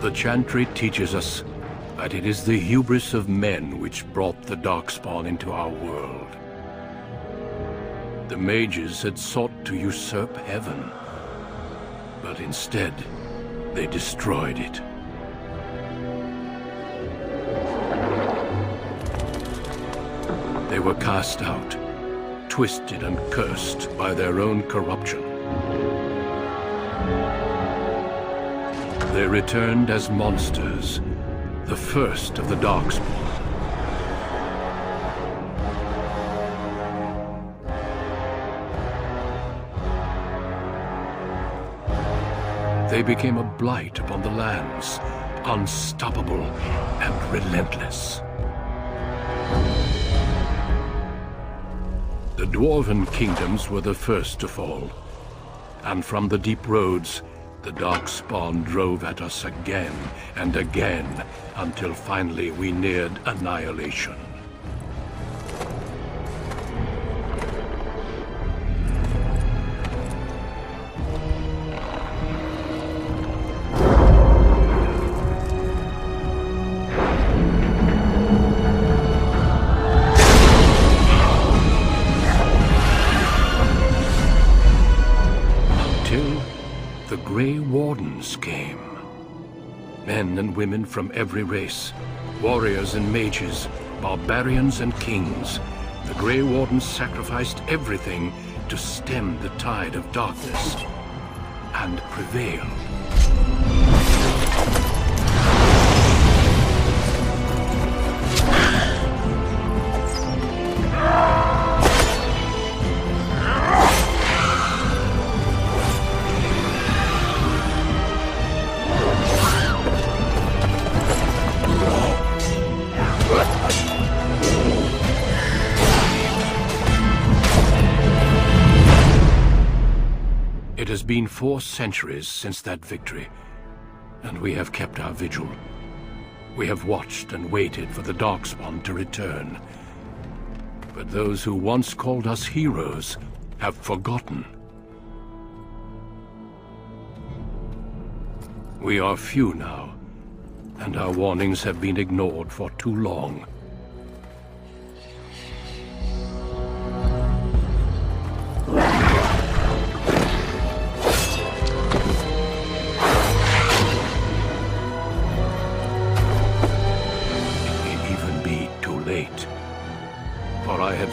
The Chantry teaches us that it is the hubris of men which brought the Darkspawn into our world. The mages had sought to usurp heaven, but instead, they destroyed it. They were cast out, twisted and cursed by their own corruption. They returned as monsters, the first of the Darkspawn. They became a blight upon the lands, unstoppable and relentless. The Dwarven kingdoms were the first to fall, and from the deep roads, the Darkspawn drove at us again and again, until finally we neared annihilation. Wardens came. Men and women from every race, warriors and mages, barbarians and kings. The Grey Wardens sacrificed everything to stem the tide of darkness and prevail. It has been 4 centuries since that victory, and we have kept our vigil. We have watched and waited for the Darkspawn to return. But those who once called us heroes have forgotten. We are few now, and our warnings have been ignored for too long.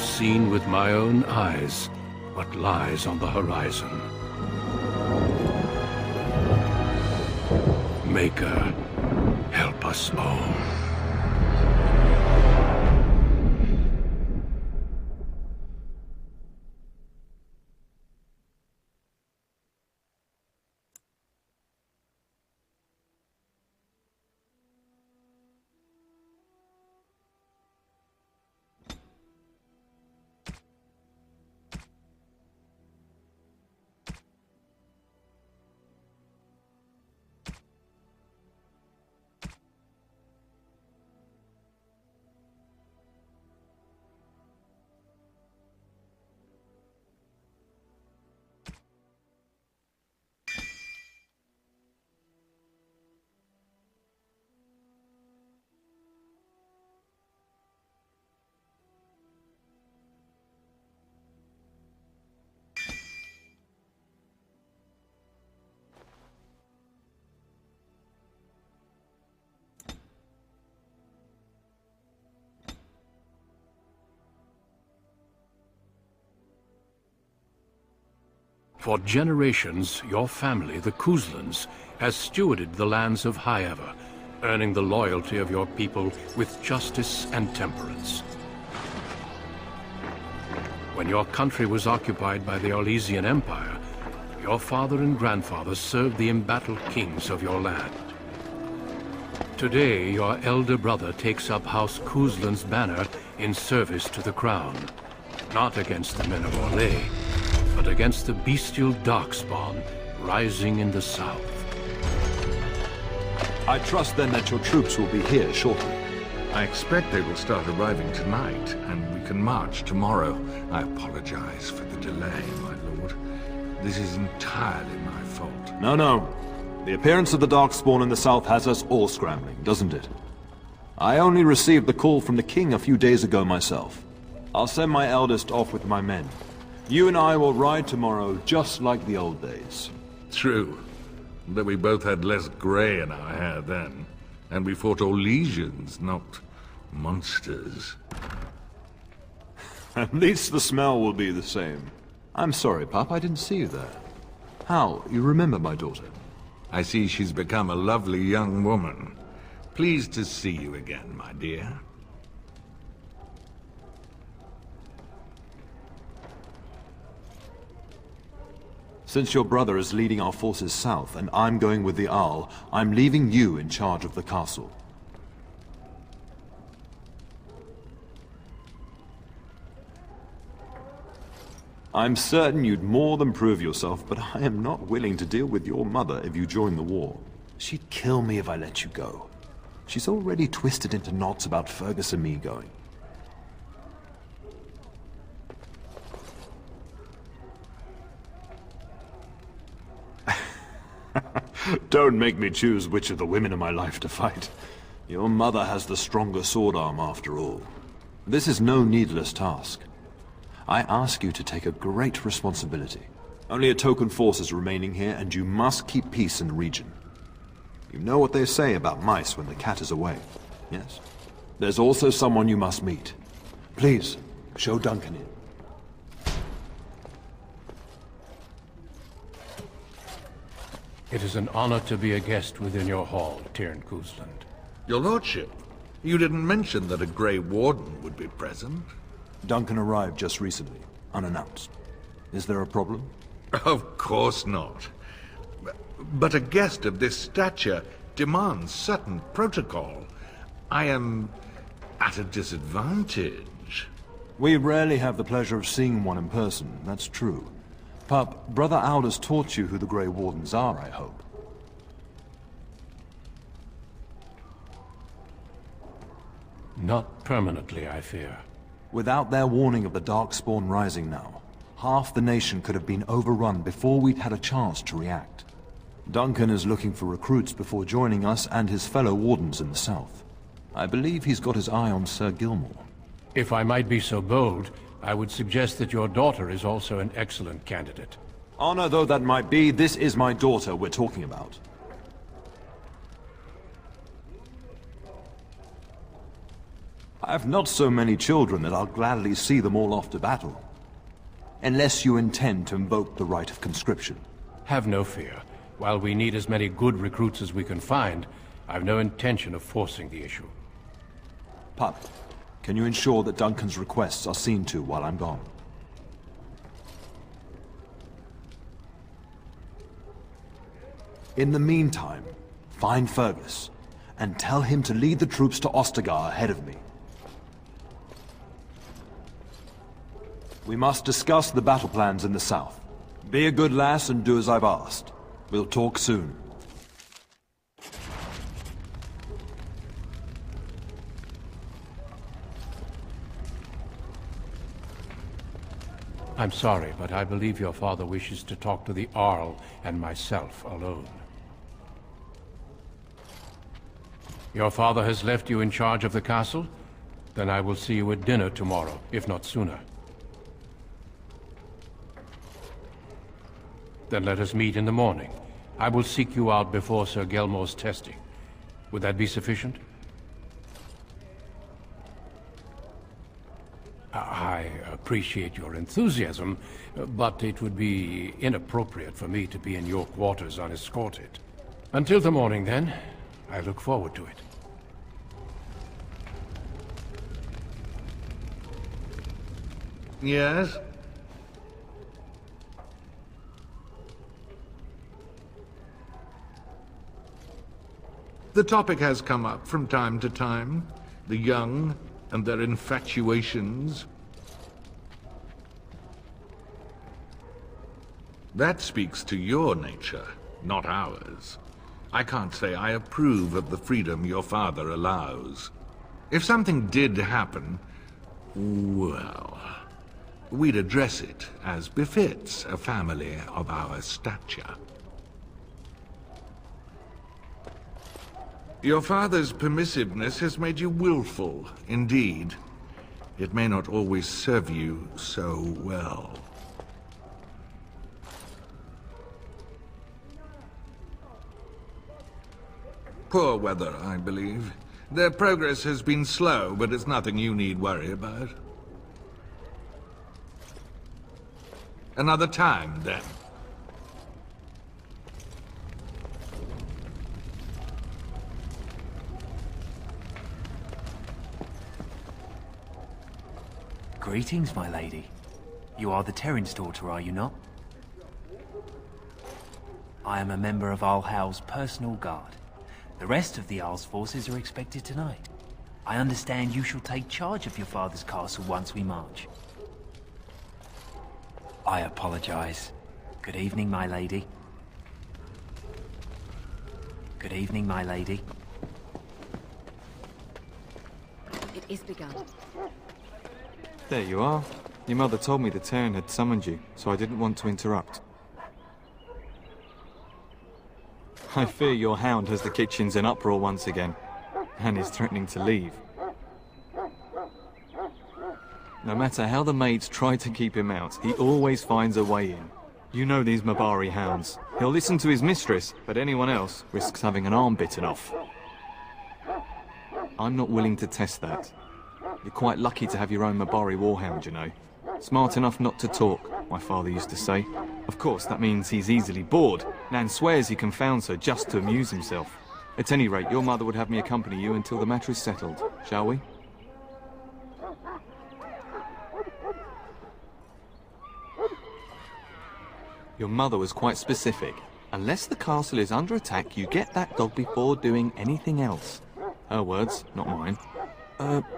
Seen with my own eyes what lies on the horizon. Maker, help us all. For generations, your family, the Couslands, has stewarded the lands of Highever, earning the loyalty of your people with justice and temperance. When your country was occupied by the Orlesian Empire, your father and grandfather served the embattled kings of your land. Today, your elder brother takes up House Cousland's banner in service to the crown, not against the men of Orlais, but against the bestial Darkspawn rising in the south. I trust then that your troops will be here shortly. I expect they will start arriving tonight, and we can march tomorrow. I apologize for the delay, my lord. This is entirely my fault. No. The appearance of the Darkspawn in the south has us all scrambling, doesn't it? I only received the call from the king a few days ago myself. I'll send my eldest off with my men. You and I will ride tomorrow just like the old days. True. Though we both had less grey in our hair then. And we fought all legions, not monsters. At least the smell will be the same. I'm sorry, Pup, I didn't see you there. How? You remember my daughter? I see she's become a lovely young woman. Pleased to see you again, my dear. Since your brother is leading our forces south and I'm going with the Owl, I'm leaving you in charge of the castle. I'm certain you'd more than prove yourself, but I am not willing to deal with your mother if you join the war. She'd kill me if I let you go. She's already twisted into knots about Fergus and me going. Don't make me choose which of the women in my life to fight. Your mother has the stronger sword arm after all. This is no needless task. I ask you to take a great responsibility. Only a token force is remaining here, and you must keep peace in the region. You know what they say about mice when the cat is away, yes? There's also someone you must meet. Please, show Duncan in. It is an honor to be a guest within your hall, Tyrn Cousland. Your lordship, you didn't mention that a Grey Warden would be present. Duncan arrived just recently, unannounced. Is there a problem? Of course not. But a guest of this stature demands certain protocol. I am at a disadvantage. We rarely have the pleasure of seeing one in person, that's true. Pup, Brother Aldous taught you who the Grey Wardens are, I hope. Not permanently, I fear. Without their warning of the Darkspawn rising now, half the nation could have been overrun before we'd had a chance to react. Duncan is looking for recruits before joining us and his fellow Wardens in the south. I believe he's got his eye on Sir Gilmore. If I might be so bold, I would suggest that your daughter is also an excellent candidate. Honor though that might be, this is my daughter we're talking about. I have not so many children that I'll gladly see them all off to battle. Unless you intend to invoke the right of conscription. Have no fear. While we need as many good recruits as we can find, I've no intention of forcing the issue. Pup, can you ensure that Duncan's requests are seen to while I'm gone? In the meantime, find Fergus, and tell him to lead the troops to Ostagar ahead of me. We must discuss the battle plans in the south. Be a good lass and do as I've asked. We'll talk soon. I'm sorry, but I believe your father wishes to talk to the Arl and myself alone. Your father has left you in charge of the castle? Then I will see you at dinner tomorrow, if not sooner. Then let us meet in the morning. I will seek you out before Sir Gelmore's testing. Would that be sufficient? I appreciate your enthusiasm, but it would be inappropriate for me to be in your quarters unescorted. Until the morning, then. I look forward to it. Yes? The topic has come up from time to time. The young and their infatuations. That speaks to your nature, not ours. I can't say I approve of the freedom your father allows. If something did happen, well, we'd address it as befits a family of our stature. Your father's permissiveness has made you willful, indeed. It may not always serve you so well. Poor weather, I believe. Their progress has been slow, but it's nothing you need worry about. Another time, then. Greetings, my lady. You are the Terran's daughter, are you not? I am a member of Alhao's personal guard. The rest of the Isle's forces are expected tonight. I understand you shall take charge of your father's castle once we march. I apologize. Good evening, my lady. Good evening, my lady. It is begun. There you are. Your mother told me the Terran had summoned you, so I didn't want to interrupt. I fear your hound has the kitchens in uproar once again, and is threatening to leave. No matter how the maids try to keep him out, he always finds a way in. You know these Mabari hounds. He'll listen to his mistress, but anyone else risks having an arm bitten off. I'm not willing to test that. You're quite lucky to have your own Mabari warhound, you know. Smart enough not to talk, my father used to say. Of course, that means he's easily bored. Nan swears he confounds her just to amuse himself. At any rate, your mother would have me accompany you until the matter is settled, shall we? Your mother was quite specific. Unless the castle is under attack, you get that dog before doing anything else. Her words, not mine.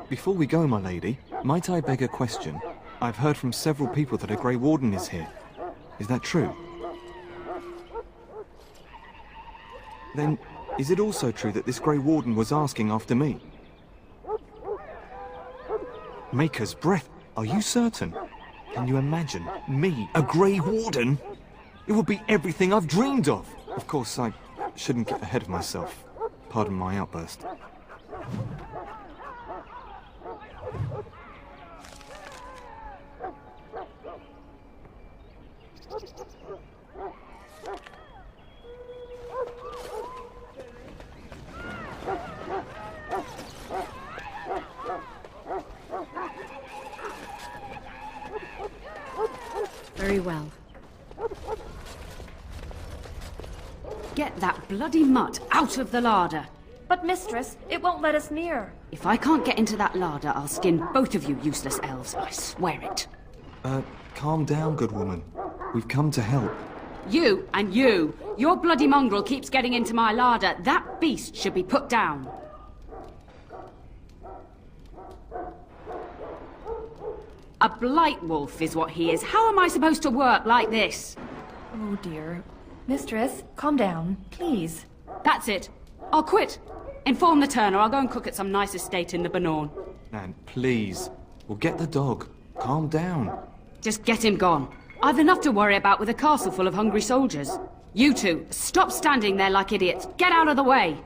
Before we go, my lady, might I beg a question? I've heard from several people that a Grey Warden is here. Is that true? Then, is it also true that this Grey Warden was asking after me? Maker's breath, are you certain? Can you imagine? Me, a Grey Warden? It would be everything I've dreamed of! Of course, I shouldn't get ahead of myself. Pardon my outburst. Very well. Get that bloody mutt out of the larder. But mistress, it won't let us near. If I can't get into that larder, I'll skin both of you useless elves, I swear it. Calm down, good woman. We've come to help. You and you! Your bloody mongrel keeps getting into my larder. That beast should be put down. A blight wolf is what he is. How am I supposed to work like this? Oh dear. Mistress, calm down, please. That's it. I'll quit. Inform the turner. I'll go and cook at some nice estate in the Banorn. Nan, please. We'll get the dog. Calm down. Just get him gone. I've enough to worry about with a castle full of hungry soldiers. You two, stop standing there like idiots. Get out of the way!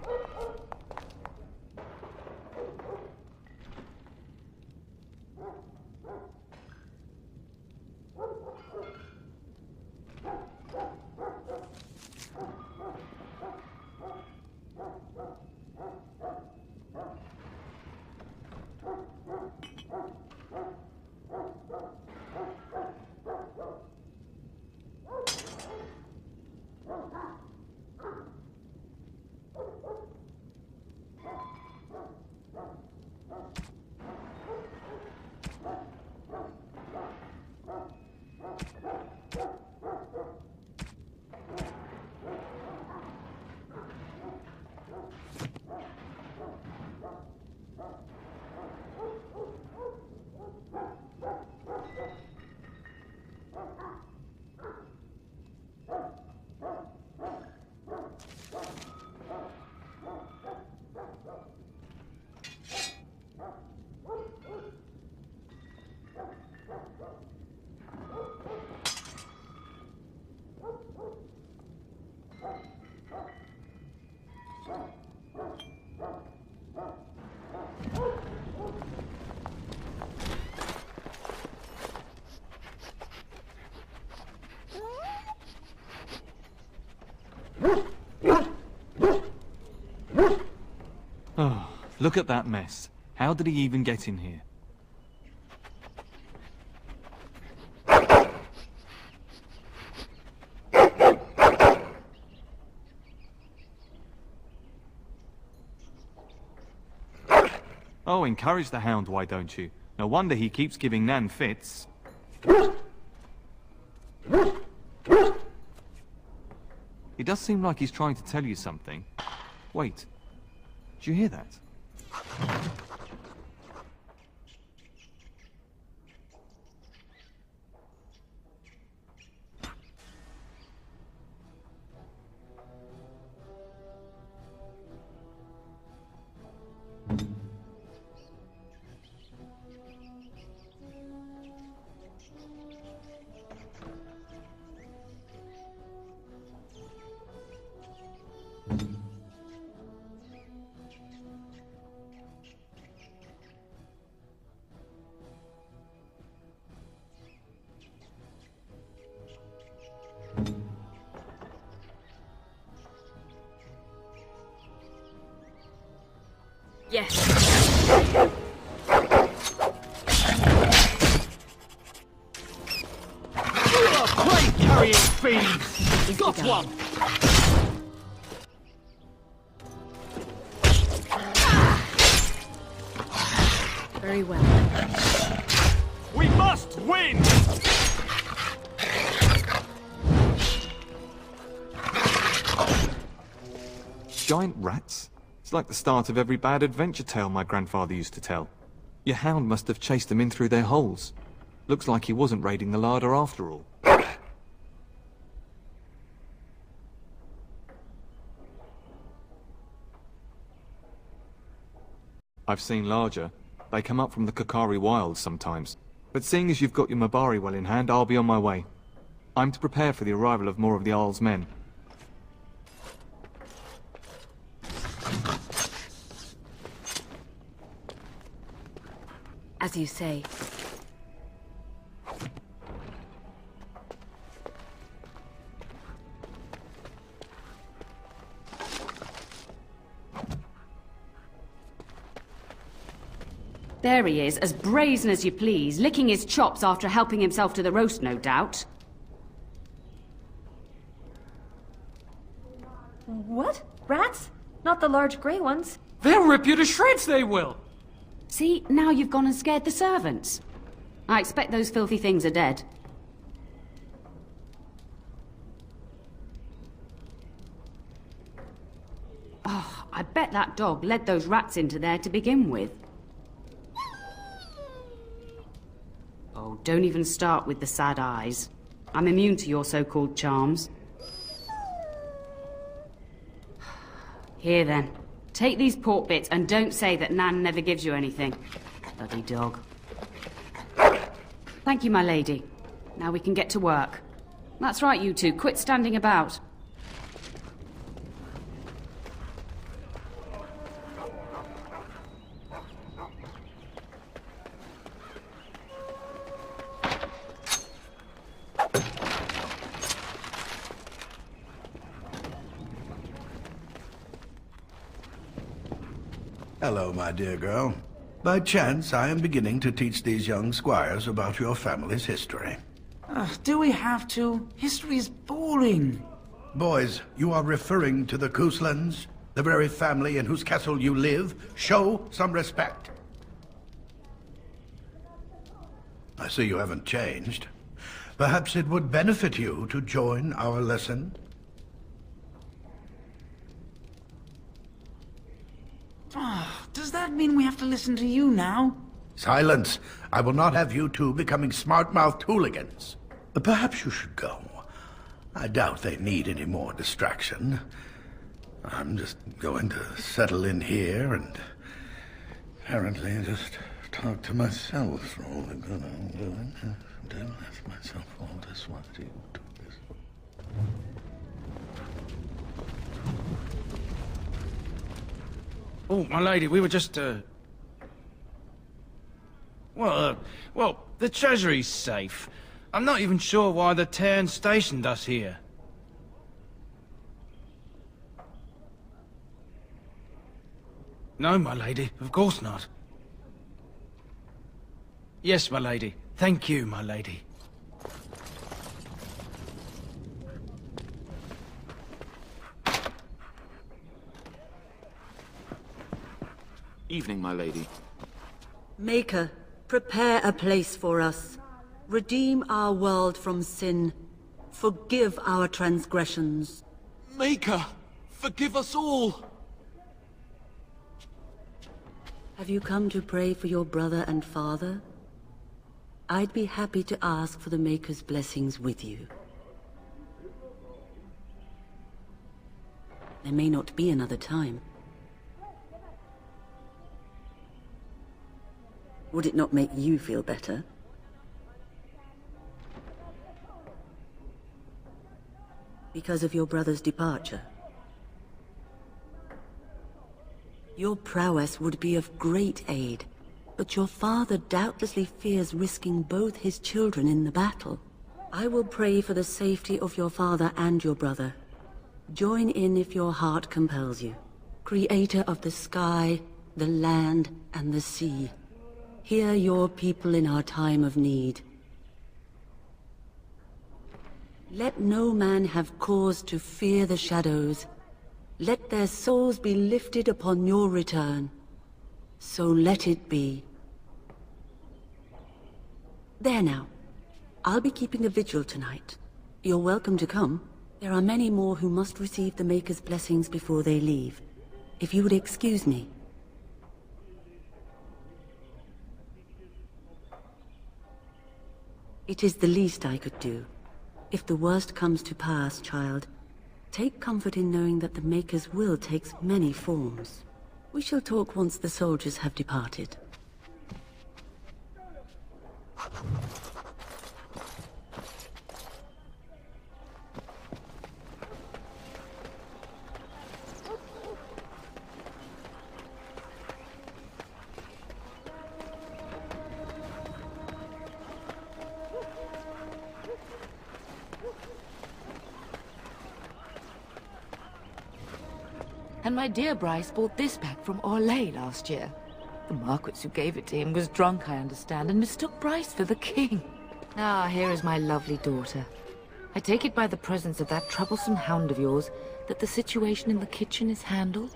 Oh, look at that mess. How did he even get in here? Oh, encourage the hound, why don't you? No wonder he keeps giving Nan fits. He does seem like he's trying to tell you something. Wait, did you hear that? Yes. Plate-carrying fiends! Got one! Very well. We must win! Giant rats? It's like the start of every bad adventure tale my grandfather used to tell. Your hound must have chased them in through their holes. Looks like he wasn't raiding the larder after all. I've seen larger. They come up from the Kokari wilds sometimes. But seeing as you've got your mabari well in hand, I'll be on my way. I'm to prepare for the arrival of more of the Isle's men. As you say. There he is, as brazen as you please, licking his chops after helping himself to the roast, no doubt. What? Rats? Not the large grey ones? They'll rip you to shreds, they will! See, now you've gone and scared the servants. I expect those filthy things are dead. Oh, I bet that dog led those rats into there to begin with. Oh, don't even start with the sad eyes. I'm immune to your so-called charms. Here then. Take these pork bits and don't say that Nan never gives you anything. Bloody dog. Thank you, my lady. Now we can get to work. That's right, you two. Quit standing about. Hello, my dear girl. By chance, I am beginning to teach these young squires about your family's history. Do we have to? History is boring. Boys, you are referring to the couslands, the very family in whose castle you live. Show some respect. I see you haven't changed. Perhaps it would benefit you to join our lesson. Does that mean we have to listen to you now? Silence! I will not have you two becoming smart-mouthed hooligans. Perhaps you should go. I doubt they need any more distraction. I'm just going to settle in here and apparently just talk to myself for all the good I'm doing. Then ask myself all this, why do you do this? Oh, my lady, we were just, Well, the treasury's safe. I'm not even sure why the Terran stationed us here. No, my lady, of course not. Yes, my lady. Thank you, my lady. Evening, my lady. Maker, prepare a place for us. Redeem our world from sin. Forgive our transgressions. Maker, forgive us all! Have you come to pray for your brother and father? I'd be happy to ask for the Maker's blessings with you. There may not be another time. Would it not make you feel better? Because of your brother's departure. Your prowess would be of great aid, but your father doubtlessly fears risking both his children in the battle. I will pray for the safety of your father and your brother. Join in if your heart compels you. Creator of the sky, the land, and the sea. Hear your people in our time of need. Let no man have cause to fear the shadows. Let their souls be lifted upon your return. So let it be. There now. I'll be keeping a vigil tonight. You're welcome to come. There are many more who must receive the Maker's blessings before they leave. If you would excuse me. It is the least I could do. If the worst comes to pass, child, take comfort in knowing that the Maker's will takes many forms. We shall talk once the soldiers have departed. And my dear Bryce bought this back from Orlais last year. The Marquis who gave it to him was drunk, I understand, and mistook Bryce for the king. Ah, here is my lovely daughter. I take it by the presence of that troublesome hound of yours that the situation in the kitchen is handled?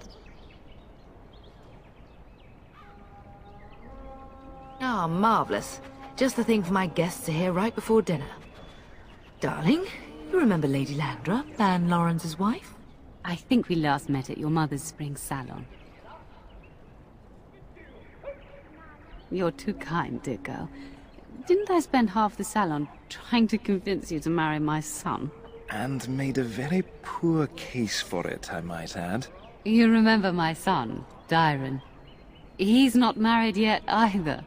Ah, marvelous. Just the thing for my guests to hear right before dinner. Darling, you remember Lady Landra, Van Lawrence's wife? I think we last met at your mother's spring salon. You're too kind, dear girl. Didn't I spend half the salon trying to convince you to marry my son? And made a very poor case for it, I might add. You remember my son, Dyron. He's not married yet either.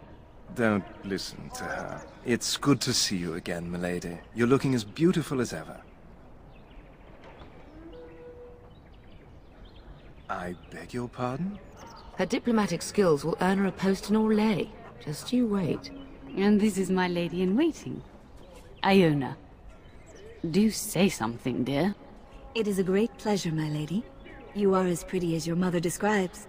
Don't listen to her. It's good to see you again, milady. You're looking as beautiful as ever. I beg your pardon? Her diplomatic skills will earn her a post in Orlais. Just you wait. And this is my lady-in-waiting, Iona. Do say something, dear. It is a great pleasure, my lady. You are as pretty as your mother describes.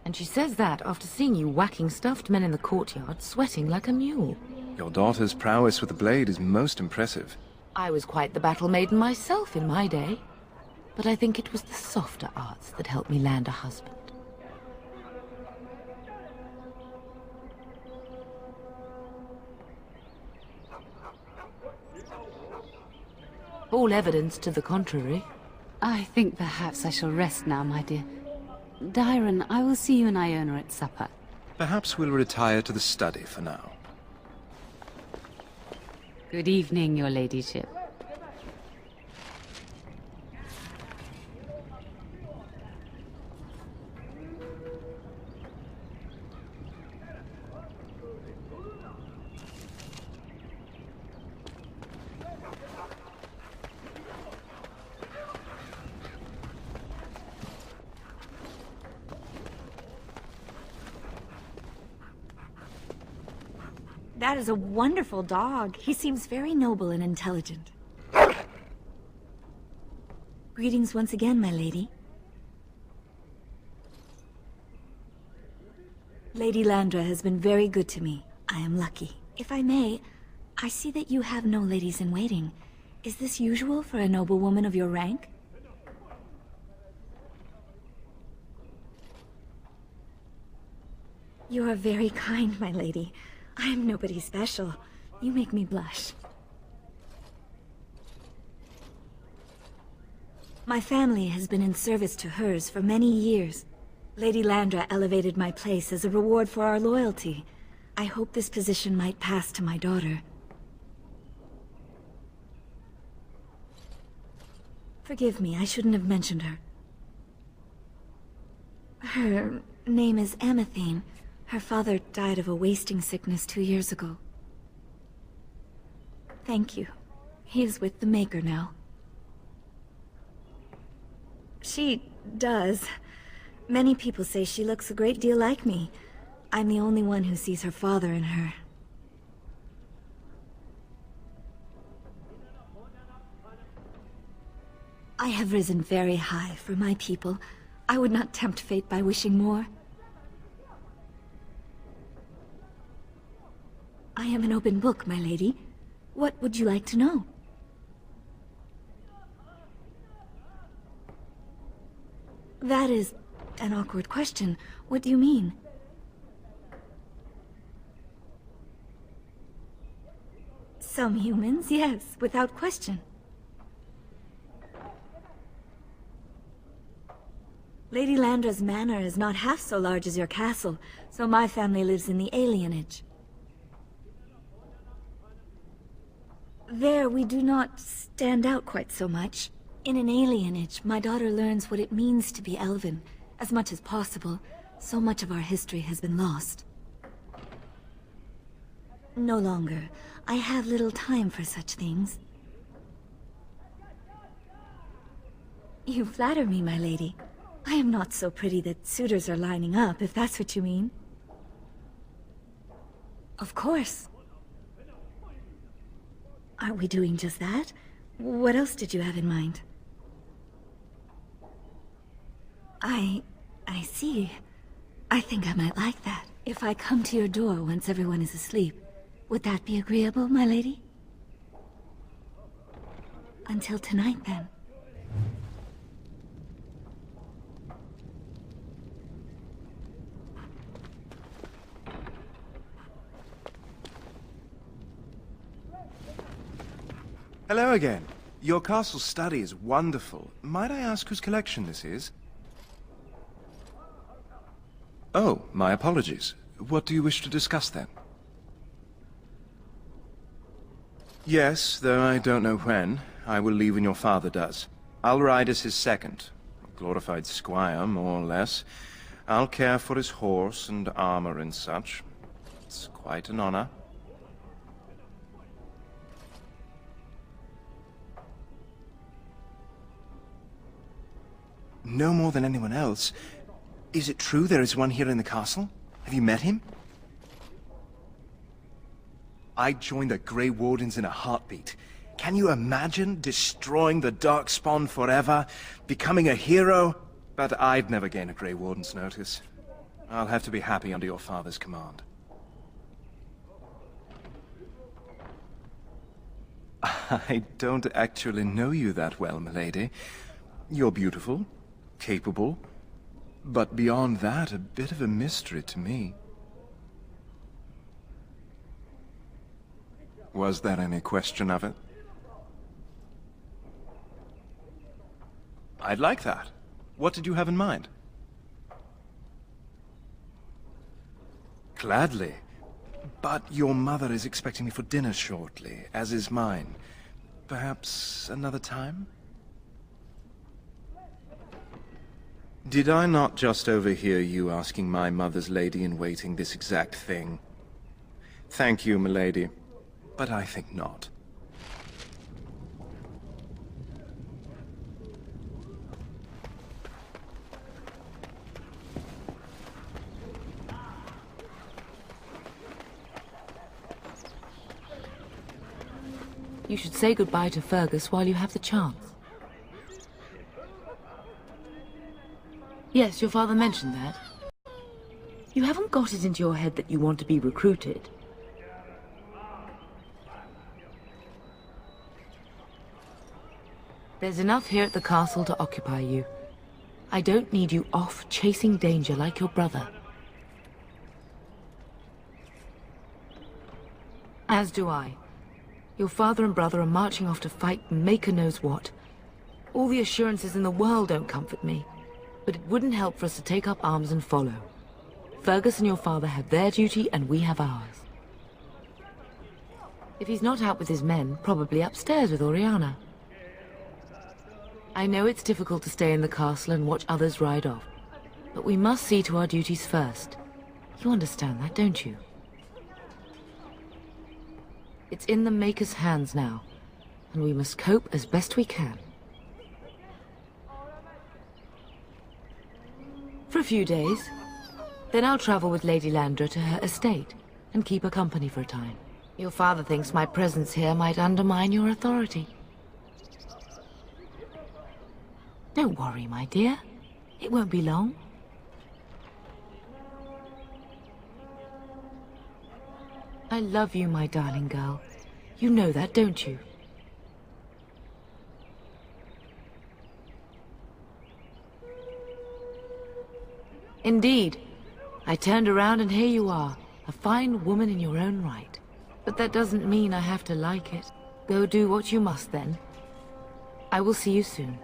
And she says that after seeing you whacking stuffed men in the courtyard, sweating like a mule. Your daughter's prowess with the blade is most impressive. I was quite the battle maiden myself in my day. But I think it was the softer arts that helped me land a husband. All evidence to the contrary. I think perhaps I shall rest now, my dear. Dyron, I will see you and Iona at supper. Perhaps we'll retire to the study for now. Good evening, your ladyship. That is a wonderful dog. He seems very noble and intelligent. Greetings once again, my lady. Lady Landra has been very good to me. I am lucky. If I may, I see that you have no ladies in waiting. Is this usual for a noblewoman of your rank? You are very kind, my lady. I am nobody special. You make me blush. My family has been in service to hers for many years. Lady Landra elevated my place as a reward for our loyalty. I hope this position might pass to my daughter. Forgive me, I shouldn't have mentioned her. Her name is Amathine. Her father died of a wasting sickness 2 years ago. Thank you. He is with the Maker now. She does. Many people say she looks a great deal like me. I'm the only one who sees her father in her. I have risen very high for my people. I would not tempt fate by wishing more. I am an open book, my lady. What would you like to know? That is an awkward question. What do you mean? Some humans, yes, without question. Lady Landra's manor is not half so large as your castle, so my family lives in the alienage. There, we do not stand out quite so much. In an alienage, my daughter learns what it means to be elven, as much as possible. So much of our history has been lost. No longer. I have little time for such things. You flatter me, my lady. I am not so pretty that suitors are lining up, if that's what you mean. Of course. Aren't we doing just that? What else did you have in mind? I see. I think I might like that. If I come to your door once everyone is asleep, would that be agreeable, my lady? Until tonight, then. Hello again. Your castle study is wonderful. Might I ask whose collection this is? Oh, my apologies. What do you wish to discuss then? Yes, though I don't know when. I will leave when your father does. I'll ride as his second. A glorified squire, more or less. I'll care for his horse and armor and such. It's quite an honor. No more than anyone else. Is it true there is one here in the castle? Have you met him? I'd join the Grey Wardens in a heartbeat. Can you imagine destroying the Darkspawn forever? Becoming a hero? But I'd never gain a Grey Warden's notice. I'll have to be happy under your father's command. I don't actually know you that well, milady. You're beautiful, capable, but beyond that, a bit of a mystery to me. Was there any question of it? I'd like that. What did you have in mind? Gladly. But your mother is expecting me for dinner shortly, as is mine. Perhaps another time? Did I not just overhear you asking my mother's lady-in-waiting this exact thing? Thank you, milady, but I think not. You should say goodbye to Fergus while you have the chance. Yes, your father mentioned that. You haven't got it into your head that you want to be recruited. There's enough here at the castle to occupy you. I don't need you off chasing danger like your brother. As do I. Your father and brother are marching off to fight Maker knows what. All the assurances in the world don't comfort me, but it wouldn't help for us to take up arms and follow. Fergus and your father have their duty, and we have ours. If he's not out with his men, probably upstairs with Oriana. I know it's difficult to stay in the castle and watch others ride off, but we must see to our duties first. You understand that, don't you? It's in the Maker's hands now, and we must cope as best we can. For a few days. Then I'll travel with Lady Landra to her estate, and keep her company for a time. Your father thinks my presence here might undermine your authority. Don't worry, my dear. It won't be long. I love you, my darling girl. You know that, don't you? Indeed. I turned around and here you are, a fine woman in your own right. But that doesn't mean I have to like it. Go do what you must then. I will see you soon.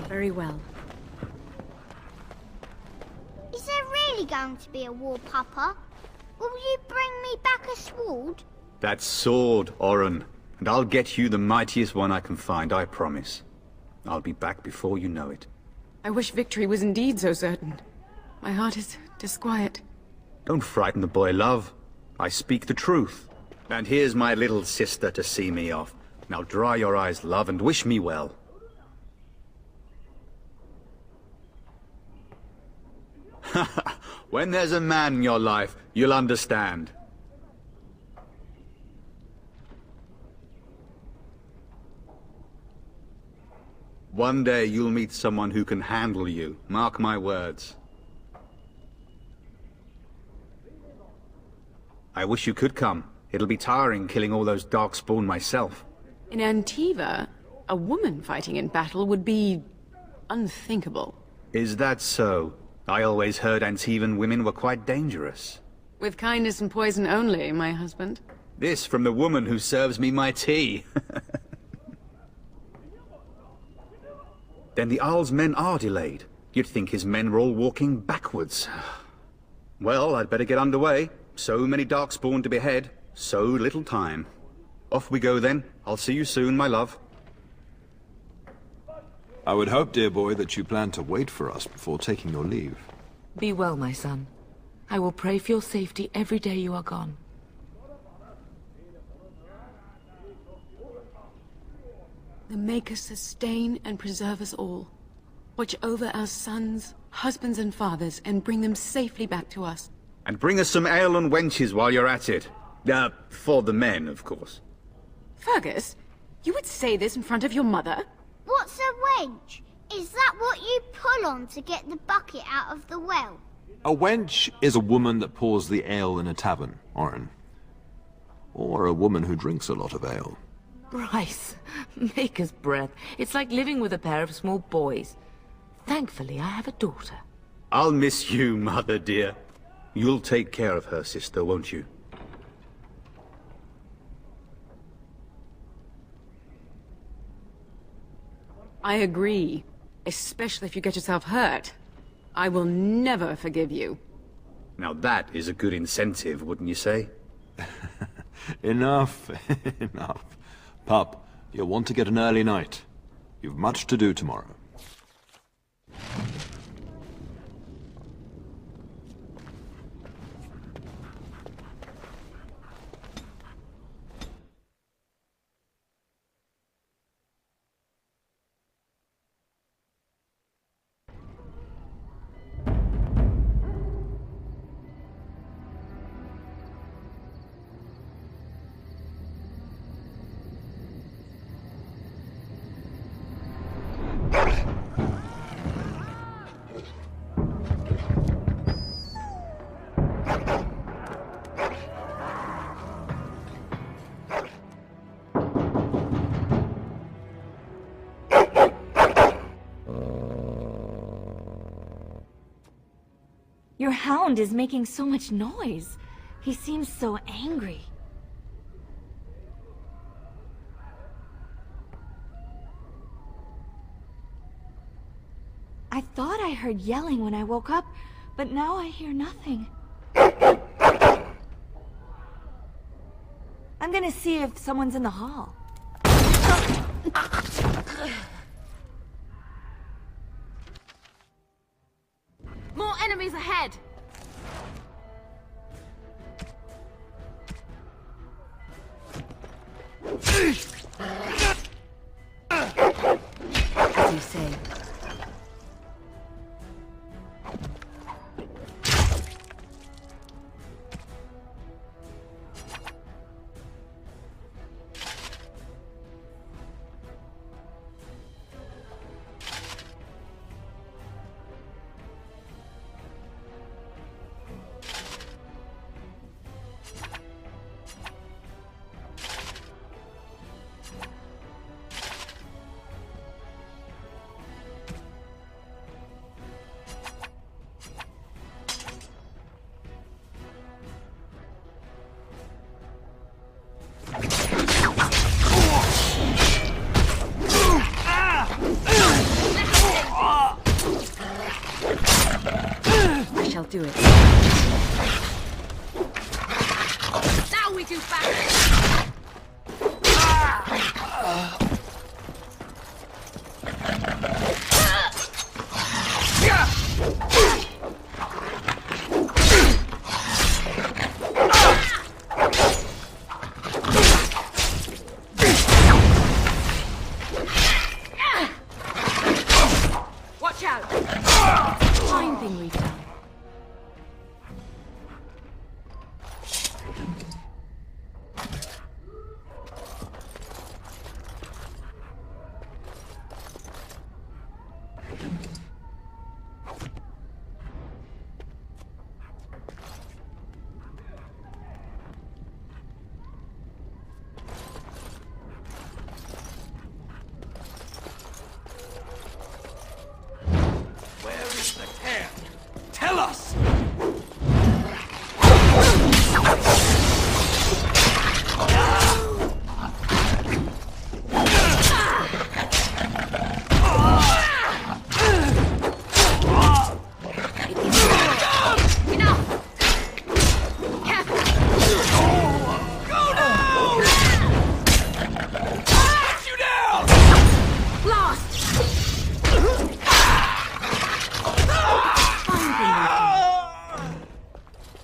Very well. Is there really going to be a war, Papa? Will you bring me back a sword? That sword, Oren. And I'll get you the mightiest one I can find, I promise. I'll be back before you know it. I wish victory was indeed so certain. My heart is disquiet. Don't frighten the boy, love. I speak the truth. And here's my little sister to see me off. Now dry your eyes, love, and wish me well. When there's a man in your life, you'll understand. One day you'll meet someone who can handle you, mark my words. I wish you could come. It'll be tiring killing all those darkspawn myself. In Antiva, a woman fighting in battle would be unthinkable. Is that so? I always heard Antivan women were quite dangerous. With kindness and poison only, my husband. This from the woman who serves me my tea. Then the Arl's men are delayed. You'd think his men were all walking backwards. Well, I'd better get underway. So many darkspawn to behead, so little time. Off we go then. I'll see you soon, my love. I would hope, dear boy, that you plan to wait for us before taking your leave. Be well, my son. I will pray for your safety every day you are gone. The Maker sustain and preserve us all. Watch over our sons, husbands and fathers, and bring them safely back to us. And bring us some ale and wenches while you're at it. For the men, of course. Fergus, you would say this in front of your mother? What's a wench? Is that what you pull on to get the bucket out of the well? A wench is a woman that pours the ale in a tavern, Oren. Or a woman who drinks a lot of ale. Bryce, Maker's breath. It's like living with a pair of small boys. Thankfully, I have a daughter. I'll miss you, mother dear. You'll take care of her, sister, won't you? I agree. Especially if you get yourself hurt. I will never forgive you. Now that is a good incentive, wouldn't you say? Enough, enough. Pup, you'll want to get an early night. You've much to do tomorrow. Your hound is making so much noise. He seems so angry. I thought I heard yelling when I woke up, but now I hear nothing. I'm gonna see if someone's in the hall. More enemies ahead! As you say. I'll do it. Now we do battle! Watch out! Fine thing we've done. Tell us!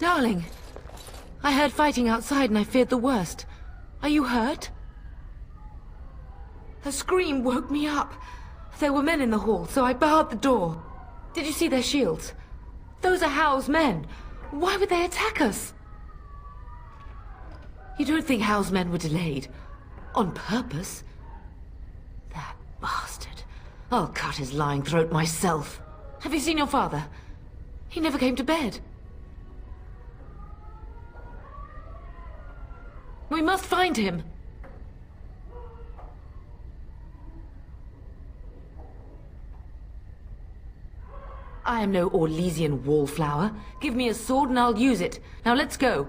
Darling, I heard fighting outside and I feared the worst. Are you hurt? Her scream woke me up. There were men in the hall, so I barred the door. Did you see their shields? Those are Hal's men. Why would they attack us? You don't think Hal's men were delayed? On purpose? That bastard. I'll cut his lying throat myself. Have you seen your father? He never came to bed. We must find him. I am no Orlesian wallflower. Give me a sword and I'll use it. Now let's go.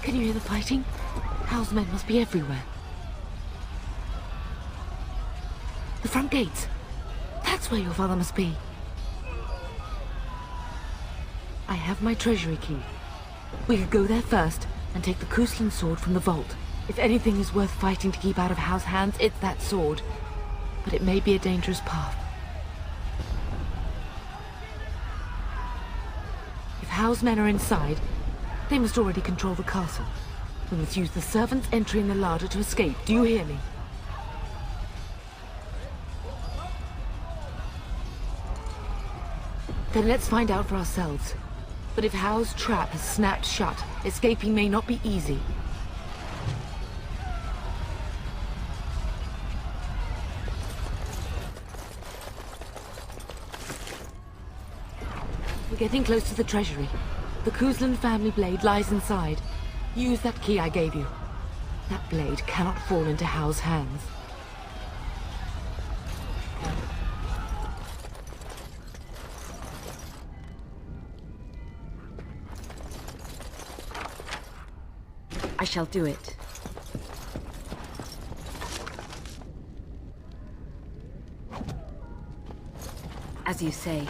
Can you hear the fighting? Hal's men must be everywhere. The front gates. That's where your father must be. I have my treasury key. We could go there first and take the cousland sword from the vault. If anything is worth fighting to keep out of Hal's hands, it's that sword. But it may be a dangerous path. If Hal's men are inside, they must already control the castle. We must use the servants' entry in the larder to escape. Do you hear me? Then let's find out for ourselves. But if Howe's trap has snapped shut, escaping may not be easy. We're getting close to the Treachery. The Cousland family blade lies inside. Use that key I gave you. That blade cannot fall into Howe's hands. I shall do it. As you say.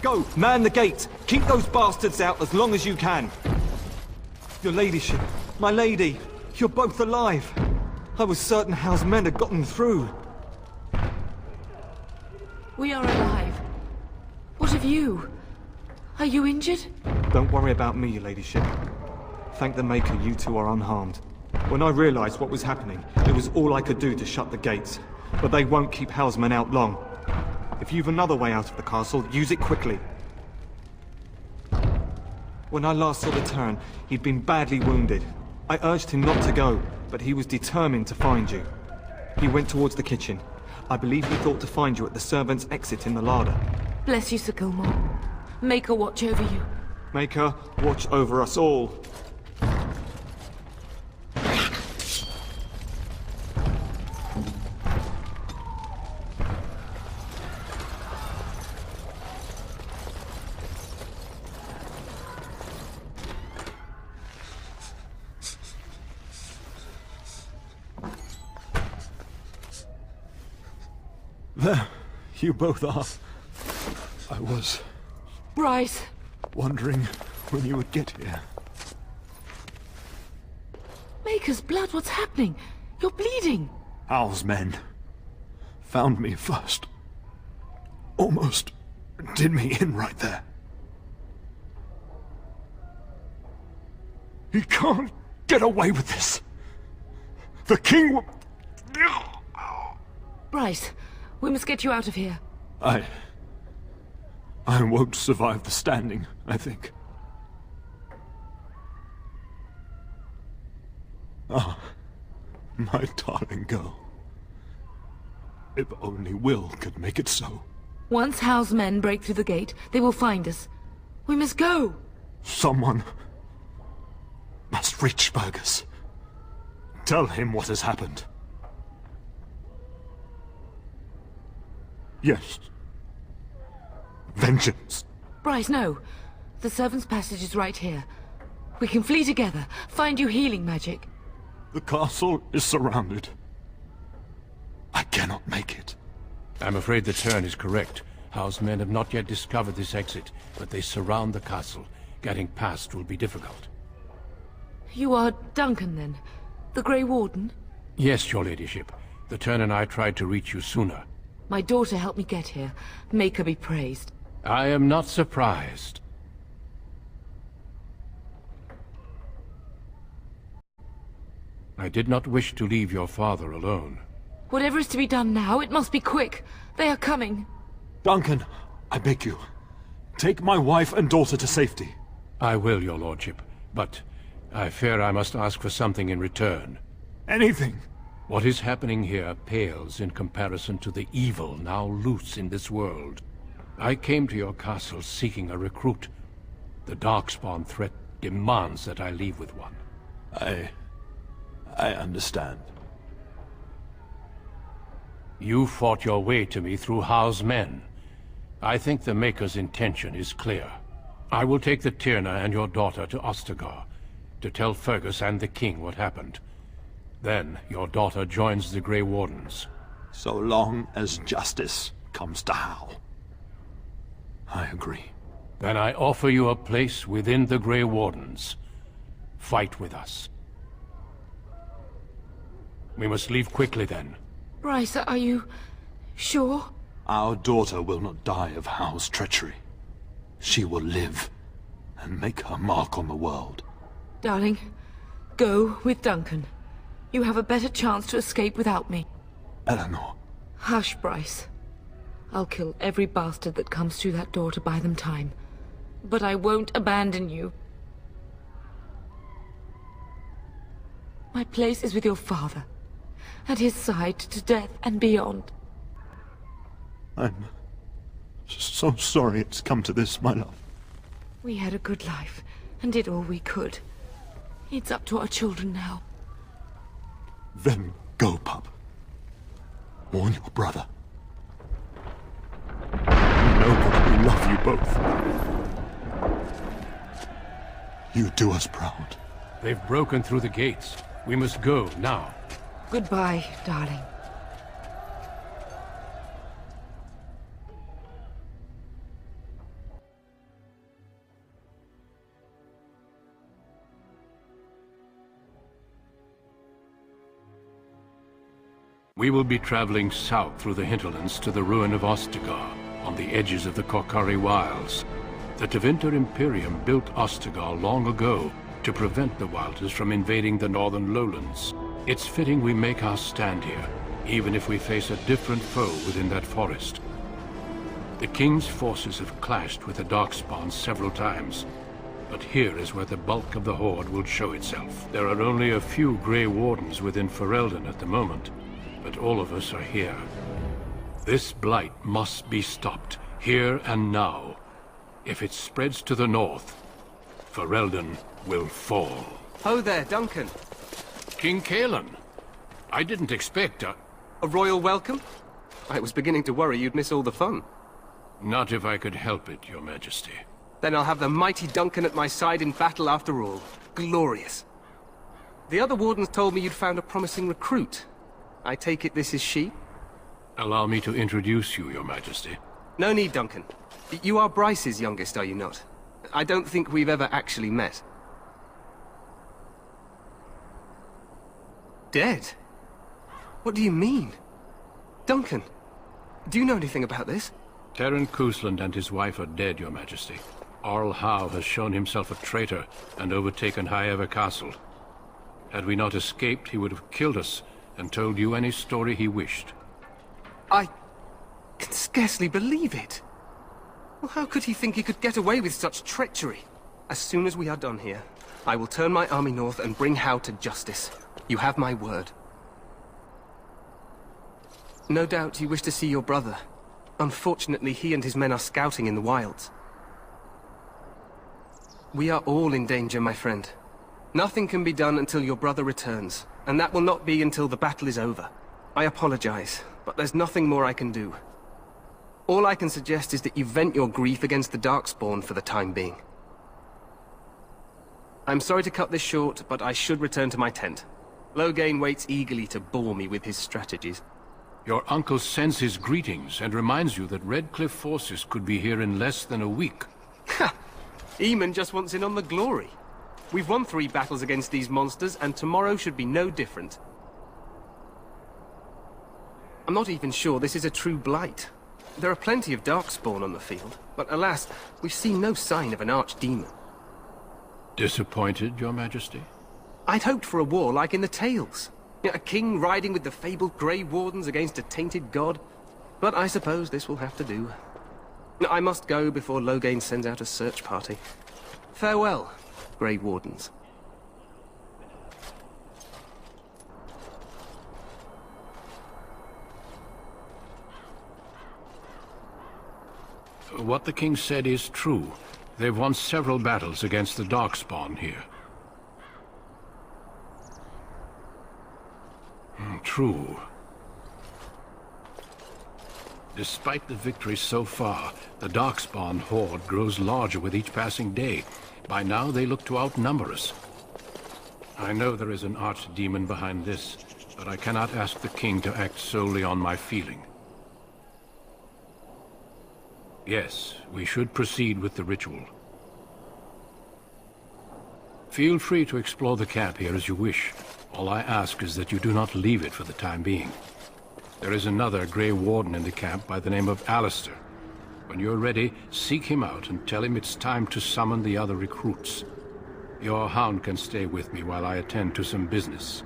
Go! Man the gate! Keep those bastards out as long as you can! Your ladyship, my lady, you're both alive! I was certain Howe's men had gotten through. We are alive. What of you? Are you injured? Don't worry about me, your ladyship. Thank the Maker you two are unharmed. When I realized what was happening, it was all I could do to shut the gates. But they won't keep Howe's men out long. If you've another way out of the castle, use it quickly. When I last saw the Turn, he'd been badly wounded. I urged him not to go, but he was determined to find you. He went towards the kitchen. I believe he thought to find you at the servants' exit in the larder. Bless you, Sir Gilmore. Maker watch over you. Maker, watch over us all. There, you both are. I was... Bryce! wondering when you would get here. Maker's blood, what's happening? You're bleeding! Howe's men found me first. Almost did me in right there. He can't get away with this. The king will... Bryce, we must get you out of here. I won't survive the standing, I think. Ah, my darling girl. If only Will could make it so. Once Howe's men break through the gate, they will find us. We must go! Someone must reach Burgess. Tell him what has happened. Yes. Vengeance. Bryce, no. The servants' passage is right here. We can flee together, find you healing magic. The castle is surrounded. I cannot make it. I'm afraid the Turn is correct. Howe's men have not yet discovered this exit, but they surround the castle. Getting past will be difficult. You are Duncan, then? The Grey Warden? Yes, your ladyship. The Turn and I tried to reach you sooner. My daughter helped me get here. Make her be praised. I am not surprised. I did not wish to leave your father alone. Whatever is to be done now, it must be quick. They are coming. Duncan, I beg you. Take my wife and daughter to safety. I will, your lordship. But I fear I must ask for something in return. Anything. What is happening here pales in comparison to the evil now loose in this world. I came to your castle seeking a recruit. The Darkspawn threat demands that I leave with one. I understand. You fought your way to me through Howe's men. I think the Maker's intention is clear. I will take the Tyrna and your daughter to Ostagar, to tell Fergus and the king what happened. Then your daughter joins the Grey Wardens. So long as justice comes to Hal. I agree. Then I offer you a place within the Grey Wardens. Fight with us. We must leave quickly then. Bryce, are you sure? Our daughter will not die of Hal's treachery. She will live and make her mark on the world. Darling, go with Duncan. You have a better chance to escape without me. Eleanor. Hush, Bryce. I'll kill every bastard that comes through that door to buy them time. But I won't abandon you. My place is with your father. At his side to death and beyond. I'm so sorry it's come to this, my love. We had a good life, and did all we could. It's up to our children now. Then go, pup. Warn your brother. You know that we love you both. You do us proud. They've broken through the gates. We must go now. Goodbye, darling. We will be traveling south through the hinterlands to the ruin of Ostagar, on the edges of the Korkari Wilds. The Tevinter Imperium built Ostagar long ago to prevent the Wilders from invading the northern lowlands. It's fitting we make our stand here, even if we face a different foe within that forest. The King's forces have clashed with the Darkspawn several times, but here is where the bulk of the Horde will show itself. There are only a few Grey Wardens within Ferelden at the moment, but all of us are here. This blight must be stopped, here and now. If it spreads to the north, Ferelden will fall. Ho there, Duncan. King Kaelan. I didn't expect a royal welcome? I was beginning to worry you'd miss all the fun. Not if I could help it, Your Majesty. Then I'll have the mighty Duncan at my side in battle after all. Glorious. The other wardens told me you'd found a promising recruit. I take it this is she? Allow me to introduce you, Your Majesty. No need, Duncan. You are Bryce's youngest, are you not? I don't think we've ever actually met. Dead? What do you mean? Duncan, do you know anything about this? Terran Cousland and his wife are dead, Your Majesty. Arl Howe has shown himself a traitor and overtaken Highever Castle. Had we not escaped, he would have killed us and told you any story he wished. I can scarcely believe it. Well, how could he think he could get away with such treachery? As soon as we are done here, I will turn my army north and bring Howe to justice. You have my word. No doubt you wish to see your brother. Unfortunately, he and his men are scouting in the wilds. We are all in danger, my friend. Nothing can be done until your brother returns, and that will not be until the battle is over. I apologize, but there's nothing more I can do. All I can suggest is that you vent your grief against the Darkspawn for the time being. I'm sorry to cut this short, but I should return to my tent. Loghain waits eagerly to bore me with his strategies. Your uncle sends his greetings and reminds you that Redcliffe forces could be here in less than a week. Ha! Eamon just wants in on the glory. We've won 3 battles against these monsters, and tomorrow should be no different. I'm not even sure this is a true blight. There are plenty of Darkspawn on the field, but alas, we've seen no sign of an archdemon. Disappointed, Your Majesty? I'd hoped for a war like in the tales. A king riding with the fabled Grey Wardens against a tainted god. But I suppose this will have to do. I must go before Loghain sends out a search party. Farewell, Grey Wardens. What the king said is true. They've won several battles against the Darkspawn here. True. Despite the victory so far, the Darkspawn horde grows larger with each passing day. By now, they look to outnumber us. I know there is an archdemon behind this, but I cannot ask the king to act solely on my feeling. Yes, we should proceed with the ritual. Feel free to explore the camp here as you wish. All I ask is that you do not leave it for the time being. There is another Grey Warden in the camp by the name of Alistair. When you're ready, seek him out and tell him it's time to summon the other recruits. Your hound can stay with me while I attend to some business.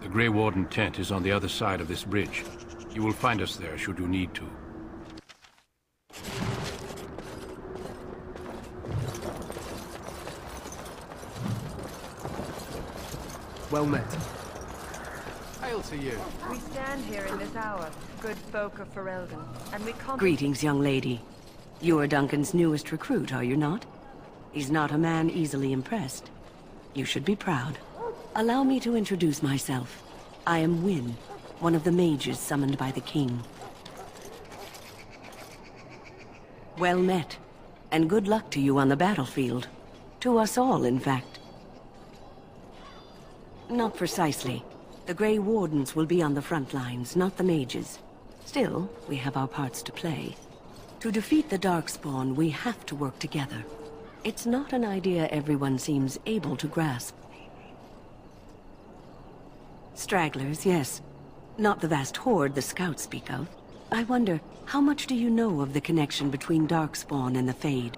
The Grey Warden tent is on the other side of this bridge. You will find us there should you need to. Well met. Hail to you. We stand here in this hour, good folk of Ferelden, and we Greetings, young lady. You are Duncan's newest recruit, are you not? He's not a man easily impressed. You should be proud. Allow me to introduce myself. I am Wynne, one of the mages summoned by the king. Well met, and good luck to you on the battlefield. To us all, in fact. Not precisely. The Grey Wardens will be on the front lines, not the mages. Still, we have our parts to play. To defeat the Darkspawn, we have to work together. It's not an idea everyone seems able to grasp. Stragglers, yes. Not the vast horde the scouts speak of. I wonder, how much do you know of the connection between Darkspawn and the Fade?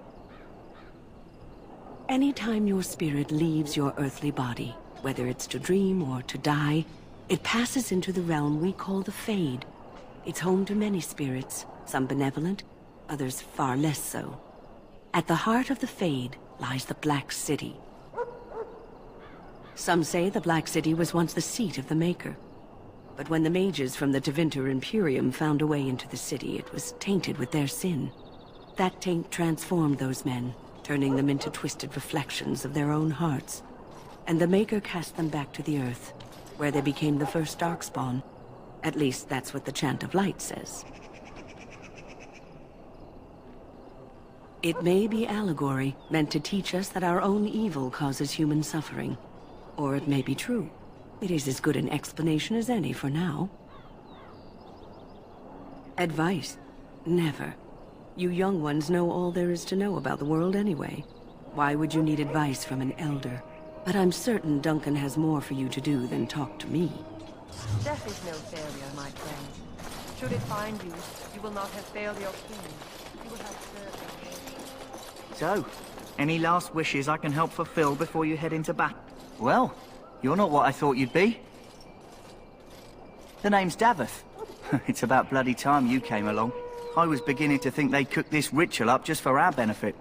Anytime your spirit leaves your earthly body, whether it's to dream or to die, it passes into the realm we call the Fade. It's home to many spirits, some benevolent, others far less so. At the heart of the Fade lies the Black City. Some say the Black City was once the seat of the Maker. But when the mages from the Tevinter Imperium found a way into the city, it was tainted with their sin. That taint transformed those men, turning them into twisted reflections of their own hearts. And the Maker cast them back to the Earth, where they became the first Darkspawn. At least that's what the Chant of Light says. It may be allegory, meant to teach us that our own evil causes human suffering. Or it may be true. It is as good an explanation as any for now. Advice? Never. You young ones know all there is to know about the world anyway. Why would you need advice from an elder? But I'm certain Duncan has more for you to do than talk to me. Death is no failure, my friend. Should it find you, you will not have failed your king. You will have served. So, any last wishes I can help fulfill before you head into battle? Well, you're not what I thought you'd be. The name's Daveth. It's about bloody time you came along. I was beginning to think they cooked this ritual up just for our benefit.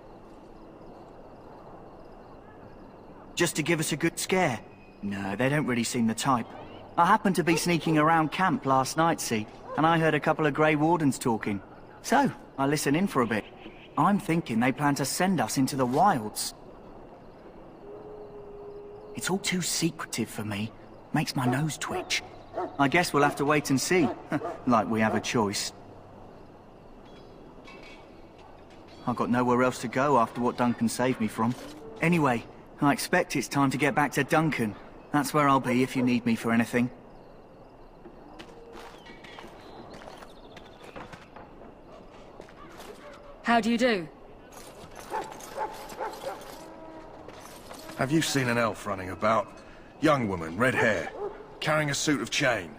Just to give us a good scare. No, they don't really seem the type. I happened to be sneaking around camp last night, see, and I heard a couple of Grey Wardens talking. So, I listened in for a bit. I'm thinking they plan to send us into the wilds. It's all too secretive for me. Makes my nose twitch. I guess we'll have to wait and see. Like we have a choice. I've got nowhere else to go after what Duncan saved me from. Anyway, I expect it's time to get back to Duncan. That's where I'll be if you need me for anything. How do you do? Have you seen an elf running about? Young woman, red hair, carrying a suit of chain.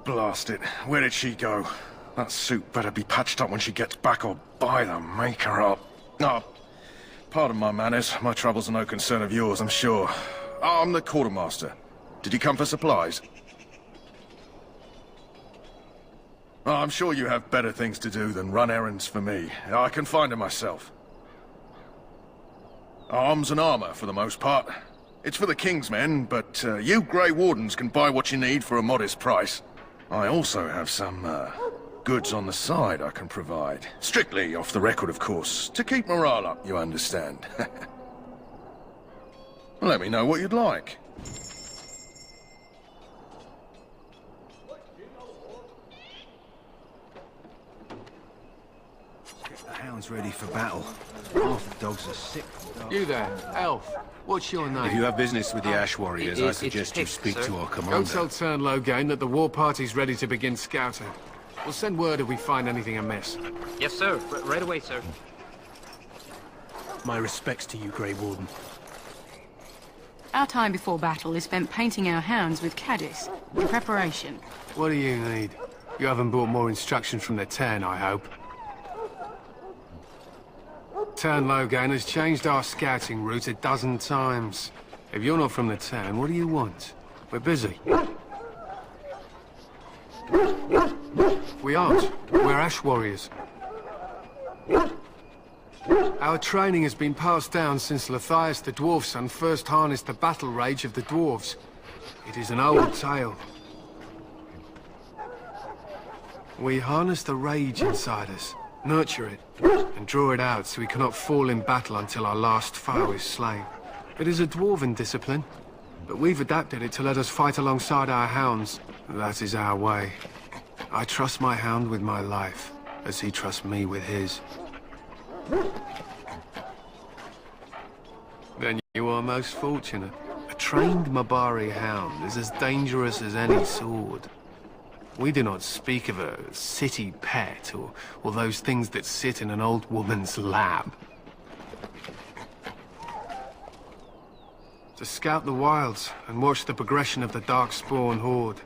Blast it, where did she go? That suit better be patched up when she gets back, or by the Maker up. Oh, pardon my manners. My troubles are no concern of yours, I'm sure. Oh, I'm the quartermaster. Did you come for supplies? Oh, I'm sure you have better things to do than run errands for me. I can find them myself. Arms and armor, for the most part. It's for the King's men, but you Grey Wardens can buy what you need for a modest price. I also have some goods on the side I can provide. Strictly off the record, of course, to keep morale up, you understand. Let me know what you'd like. Hound's ready for battle. Half the dogs are sick. You there, elf. What's your name? If you have business with the Ash Warriors, I suggest you speak to our Go commander. tell Turnlogane that the war party's ready to begin scouting. We'll send word if we find anything amiss. Yes, sir. Right away, sir. My respects to you, Grey Warden. Our time before battle is spent painting our hounds with caddis, in preparation. What do you need? You haven't brought more instructions from the Turn, I hope. Turnlogane has changed our scouting route a dozen times. If you're not from the town, what do you want? We're busy. We aren't. We're Ash Warriors. Our training has been passed down since Lathias the Dwarf Son first harnessed the battle rage of the dwarves. It is an old tale. We harness the rage inside us, nurture it, and draw it out so we cannot fall in battle until our last foe is slain. It is a dwarven discipline, but we've adapted it to let us fight alongside our hounds. That is our way. I trust my hound with my life, as he trusts me with his. Then you are most fortunate. A trained mabari hound is as dangerous as any sword. We do not speak of a city pet or those things that sit in an old woman's lap. To scout the wilds and watch the progression of the Darkspawn horde.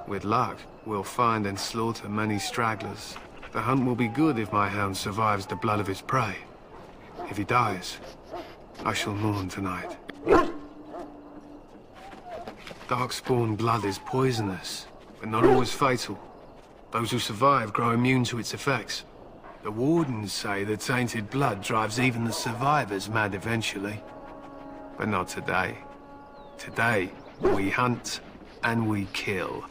With luck, we'll find and slaughter many stragglers. The hunt will be good if my hound survives the blood of his prey. If he dies, I shall mourn tonight. Darkspawn blood is poisonous, but not always fatal. Those who survive grow immune to its effects. The Wardens say that tainted blood drives even the survivors mad eventually. But not today. Today, we hunt and we kill.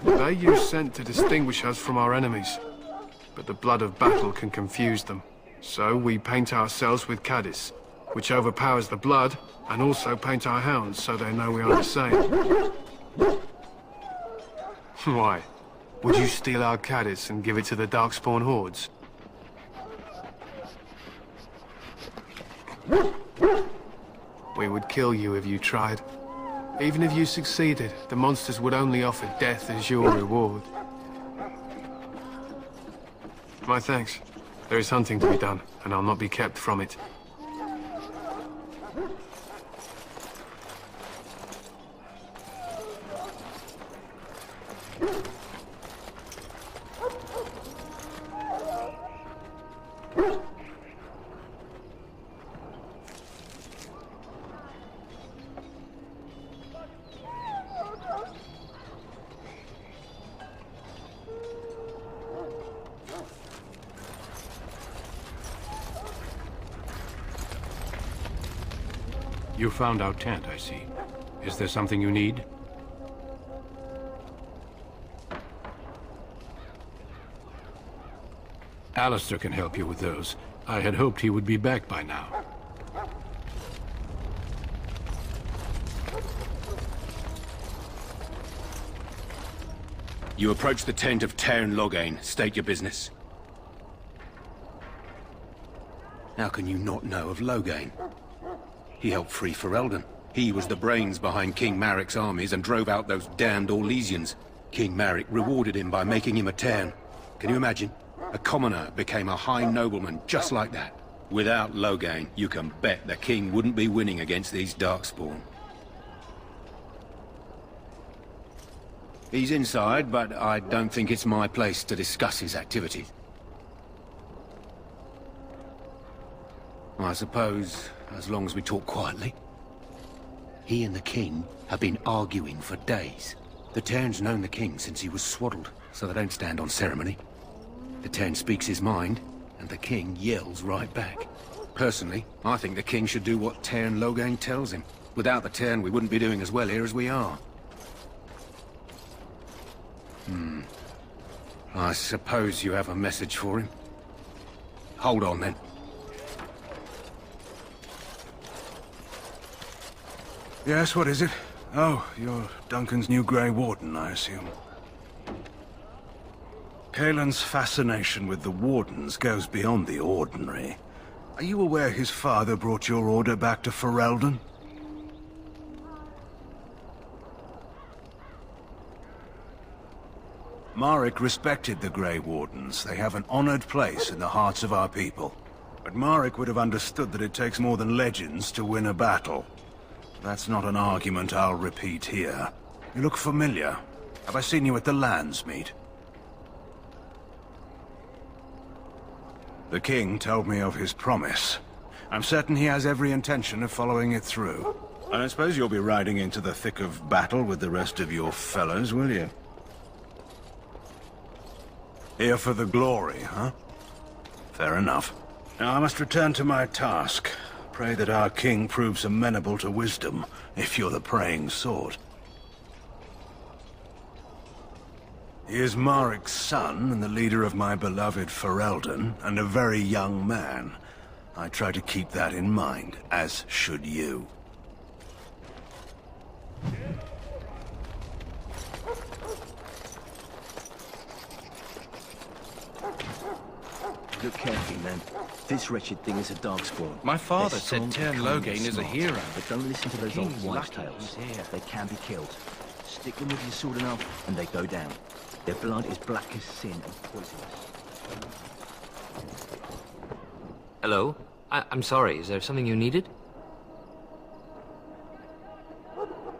They use scent to distinguish us from our enemies, but the blood of battle can confuse them. So we paint ourselves with caddis, which overpowers the blood, and also paint our hounds so they know we are the same. Why? Would you steal our caddis and give it to the Darkspawn hordes? We would kill you if you tried. Even if you succeeded, the monsters would only offer death as your reward. My thanks. There is hunting to be done, and I'll not be kept from it. You found our tent, I see. Is there something you need? Alistair can help you with those. I had hoped he would be back by now. You approach the tent of Turnlogane. State your business. How can you not know of Loghain? He helped free Ferelden. He was the brains behind King Maric's armies and drove out those damned Orlesians. King Maric rewarded him by making him a Tern. Can you imagine? A commoner became a high nobleman just like that. Without Loghain, you can bet the king wouldn't be winning against these Darkspawn. He's inside, but I don't think it's my place to discuss his activities. I suppose, as long as we talk quietly. He and the king have been arguing for days. The Tern's known the king since he was swaddled, so they don't stand on ceremony. The Tern speaks his mind, and the king yells right back. Personally, I think the king should do what Turnlogane tells him. Without the Tern, we wouldn't be doing as well here as we are. I suppose you have a message for him. Hold on, then. Yes, what is it? Oh, you're Duncan's new Grey Warden, I assume. Caelan's fascination with the Wardens goes beyond the ordinary. Are you aware his father brought your order back to Ferelden? Marek respected the Grey Wardens. They have an honored place in the hearts of our people. But Marek would have understood that it takes more than legends to win a battle. That's not an argument I'll repeat here. You look familiar. Have I seen you at the Landsmeet? The king told me of his promise. I'm certain he has every intention of following it through. And I suppose you'll be riding into the thick of battle with the rest of your fellows, will you? Here for the glory, huh? Fair enough. Now I must return to my task. Pray that our king proves amenable to wisdom, if you're the praying sort. He is Marek's son, and the leader of my beloved Ferelden, and a very young man. I try to keep that in mind, as should you. Look carefully, man. This wretched thing is a darkspawn. My father They're said strong, Tern kind, Loghain and is a smart. hero. But don't listen to those The old king's wives' lucky tales. he's here. They can be killed. Stick them with your sword enough, and they go down. Their blood is black as sin and poisonous. Hello? I'm sorry, is there something you needed?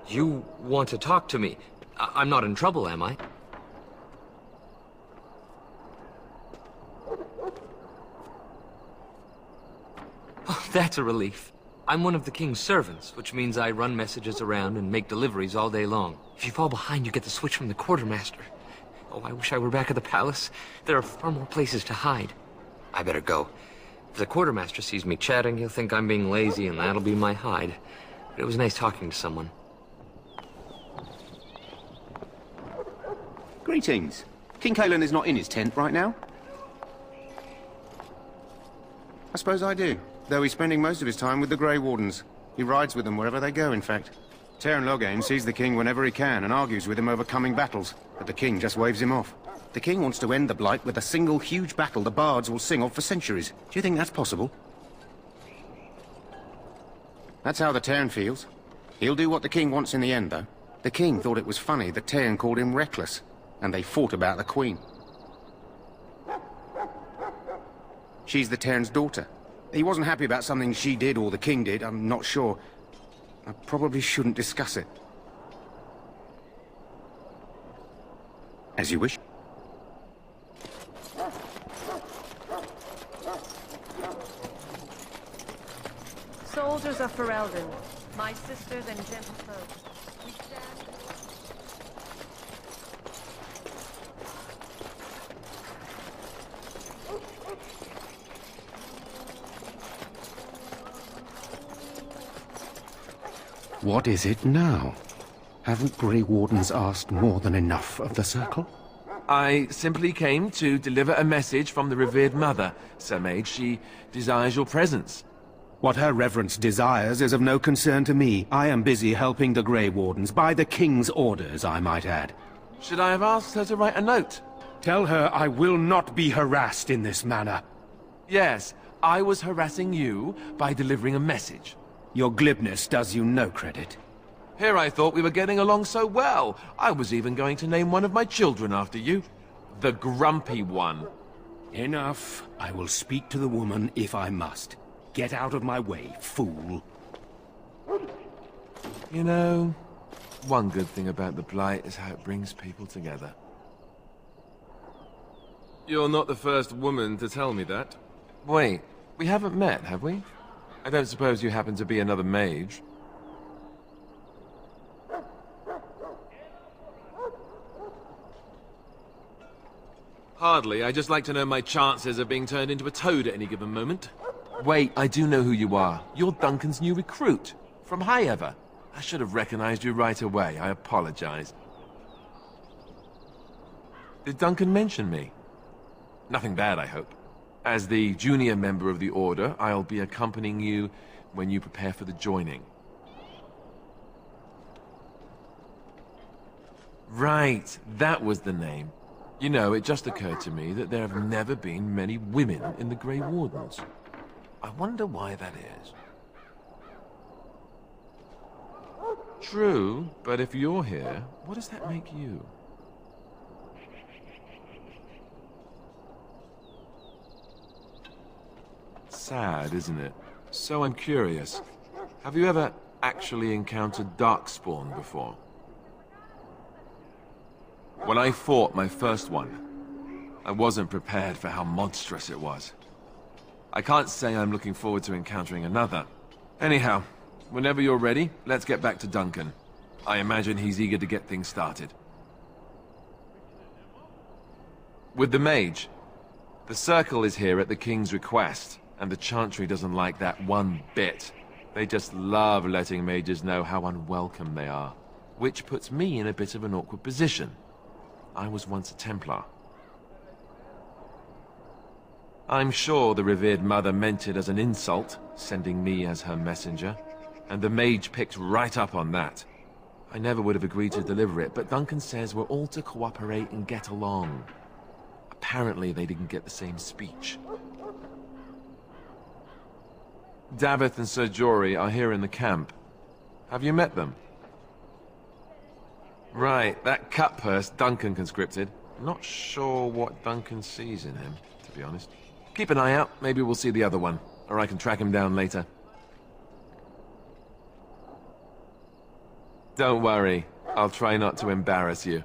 You want to talk to me? I'm not in trouble, am I? Oh, that's a relief. I'm one of the king's servants, which means I run messages around and make deliveries all day long. If you fall behind, you get the switch from the quartermaster. Oh, I wish I were back at the palace. There are far more places to hide. I better go. If the quartermaster sees me chatting, he'll think I'm being lazy, and that'll be my hide. But it was nice talking to someone. Greetings. King Caelan is not in his tent right now? I suppose I do, though he's spending most of his time with the Grey Wardens. He rides with them wherever they go, in fact. Tern Loghain sees the king whenever he can and argues with him over coming battles, but the king just waves him off. The king wants to end the blight with a single huge battle the bards will sing of for centuries. Do you think that's possible? That's how the Tern feels. He'll do what the king wants in the end, though. The king thought it was funny that Tern called him reckless, and they fought about the queen. She's the Tern's daughter. He wasn't happy about something she did or the king did, I'm not sure. I probably shouldn't discuss it. As you wish. Soldiers of Ferelden, my sisters and gentlefolk, we stand... What is it now? Haven't Grey Wardens asked more than enough of the Circle? I simply came to deliver a message from the revered mother, Sir Mage. She desires your presence. What her reverence desires is of no concern to me. I am busy helping the Grey Wardens, by the King's orders, I might add. Should I have asked her to write a note? Tell her I will not be harassed in this manner. Yes, I was harassing you by delivering a message. Your glibness does you no credit. Here I thought we were getting along so well. I was even going to name one of my children after you. The Grumpy One. Enough. I will speak to the woman if I must. Get out of my way, fool. You know, one good thing about the Blight is how it brings people together. You're not the first woman to tell me that. Wait, we haven't met, have we? I don't suppose you happen to be another mage? Hardly. I just like to know my chances of being turned into a toad at any given moment. Wait, I do know who you are. You're Duncan's new recruit. From Highever. I should have recognized you right away. I apologize. Did Duncan mention me? Nothing bad, I hope. As the junior member of the Order, I'll be accompanying you when you prepare for the joining. Right, that was the name. You know, it just occurred to me that there have never been many women in the Grey Wardens. I wonder why that is. True, but if you're here, what does that make you? Sad, isn't it? So I'm curious. Have you ever actually encountered Darkspawn before? When I fought my first one, I wasn't prepared for how monstrous it was. I can't say I'm looking forward to encountering another. Anyhow, whenever you're ready, let's get back to Duncan. I imagine he's eager to get things started. With the mage, the circle is here at the king's request, and the Chantry doesn't like that one bit. They just love letting mages know how unwelcome they are, which puts me in a bit of an awkward position. I was once a Templar. I'm sure the revered mother meant it as an insult, sending me as her messenger, and the mage picked right up on that. I never would have agreed to deliver it, but Duncan says we're all to cooperate and get along. Apparently they didn't get the same speech. Davith and Sir Jory are here in the camp. Have you met them? Right, that cut-purse Duncan conscripted. Not sure what Duncan sees in him, to be honest. Keep an eye out, maybe we'll see the other one, or I can track him down later. Don't worry, I'll try not to embarrass you.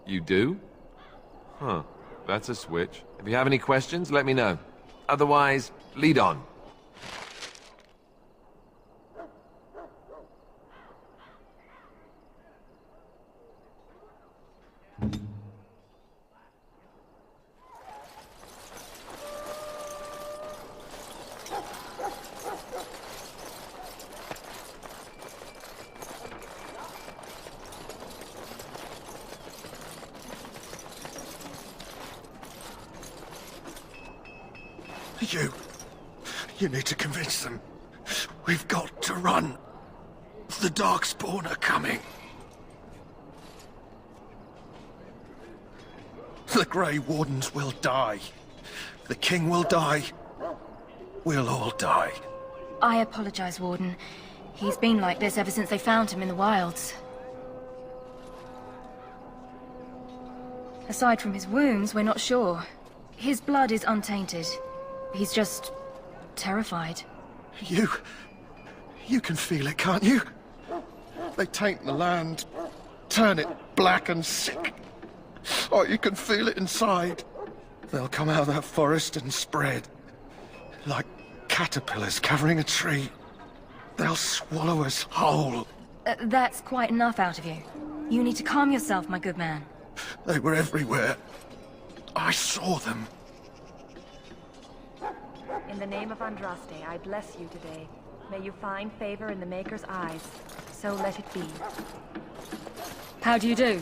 You do? Huh, that's a switch. If you have any questions, let me know. Otherwise, lead on. You need to convince them. We've got to run. The Darkspawn are coming. The Grey Wardens will die. The King will die. We'll all die. I apologize, Warden. He's been like this ever since they found him in the wilds. Aside from his wounds, we're not sure. His blood is untainted. He's just terrified. You can feel it, can't you? They taint the land, turn it black and sick. Oh, you can feel it inside. They'll come out of that forest and spread. Like caterpillars covering a tree. They'll swallow us whole. That's quite enough out of you. You need to calm yourself, my good man. They were everywhere. I saw them. In the name of Andraste, I bless you today. May you find favor in the Maker's eyes. So let it be. How do you do?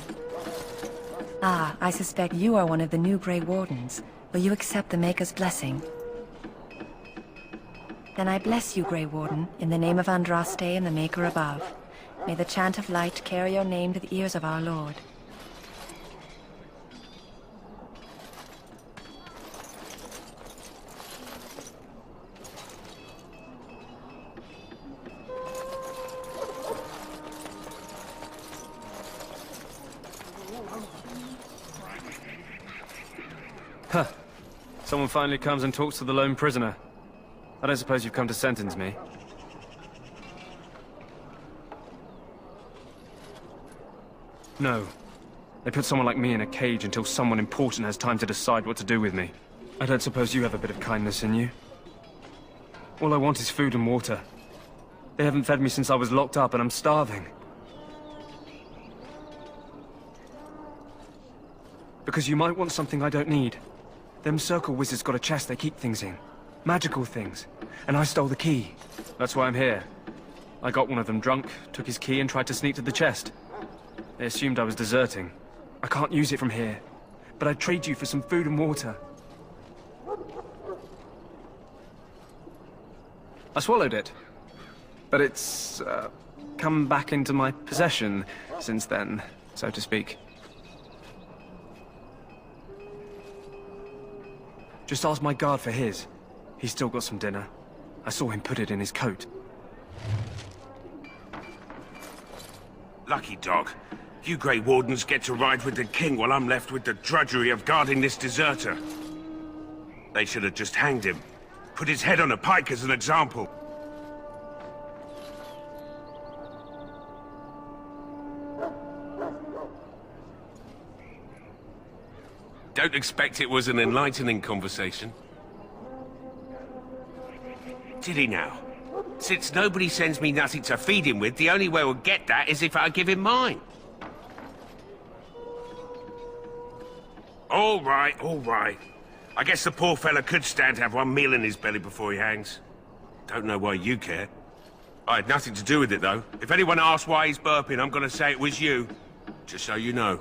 Ah, I suspect you are one of the new Grey Wardens. Will you accept the Maker's blessing? Then I bless you, Grey Warden, in the name of Andraste and the Maker above. May the chant of light carry your name to the ears of our Lord. Huh. Someone finally comes and talks to the lone prisoner. I don't suppose you've come to sentence me. No. They put someone like me in a cage until someone important has time to decide what to do with me. I don't suppose you have a bit of kindness in you? All I want is food and water. They haven't fed me since I was locked up and I'm starving. Because you might want something I don't need. Them circle wizards got a chest they keep things in. Magical things. And I stole the key. That's why I'm here. I got one of them drunk, took his key and tried to sneak to the chest. They assumed I was deserting. I can't use it from here. But I'd trade you for some food and water. I swallowed it. But it's come back into my possession since then, so to speak. Just ask my guard for his. He's still got some dinner. I saw him put it in his coat. Lucky dog. You Grey Wardens get to ride with the king while I'm left with the drudgery of guarding this deserter. They should have just hanged him. Put his head on a pike as an example. Don't expect it was an enlightening conversation. Did he now? Since nobody sends me nothing to feed him with, the only way we'll get that is if I give him mine. All right, all right. I guess the poor fella could stand to have one meal in his belly before he hangs. Don't know why you care. I had nothing to do with it, though. If anyone asks why he's burping, I'm gonna say it was you. Just so you know.